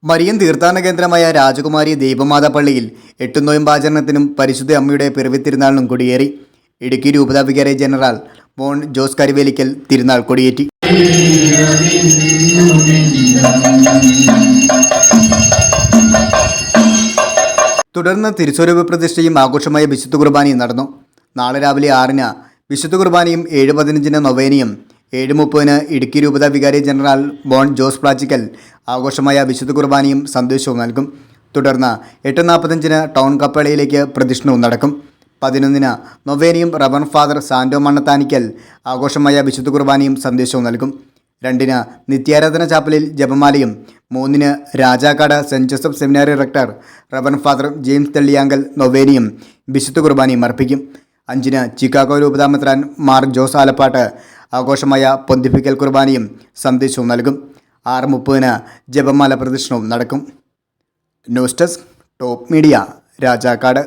Marian തീർത്ഥാടന കേന്ദ്രമായ രാജകുമാരി ദൈവമാതാ പള്ളിയിൽ എട്ടുനോയമ്പാചരണത്തിനും പരിശുദ്ധ അമ്മയുടെ പിറവി തിരുനാളിനും കൊടിയേറി. ഇടുക്കി രൂപതാ വികാരി ജനറൽ മോൺ ജോസ് കരിവേലിക്കൽ തിരുനാൾ കൊടിയേറ്റി. തുടർന്ന് തിരുസ്വരൂപ പ്രതിഷ്ഠയും ആഘോഷമായ വിശുദ്ധ കുർബാനയും നടന്നു. നാളെ രാവിലെ 6-ന് വിശുദ്ധ കുർബാനയും 7:15-ന് നൊവേനയും 7:30-ന് ഇടുക്കി രൂപതാ വികാരി ജനറൽ മോൺ ജോസ് പ്ലാച്ചിക്കൽ ആഘോഷമായ വിശുദ്ധ കുർബാനയും സന്ദേശവും നൽകും. തുടർന്ന് 8:45-ന് ടൗൺ കപ്പേളയിലേക്ക് പ്രദക്ഷിണവും നടക്കും. 11-ന് നൊവേനയും റവൻ ഫാദർ സാന്റോ മണ്ണത്താനിക്കൽ ആഘോഷമായ വിശുദ്ധ കുർബാനയും സന്ദേശവും നൽകും. 2-ന് നിത്യാരാധന ചാപ്പലിൽ ജപമാലയും 3-ന് Rajakkad saint Joseph seminary rector rev father James Thelliyankal നൊവേനയും വിശുദ്ധ കുർബാനയും അർപ്പിക്കും. 5-ന് ചിക്കാഗോ രൂപതാമെത്രാൻ മാർ ജോസ് ആലപ്പാട്ട് ആഘോഷമായ പൊന്തിഫിക്കൽ കുർബാനയും സന്ദേശവും നൽകും. 6:30-ന് ജപമാല പ്രദക്ഷിണവും നടക്കും. News desk top media, Rajakkad.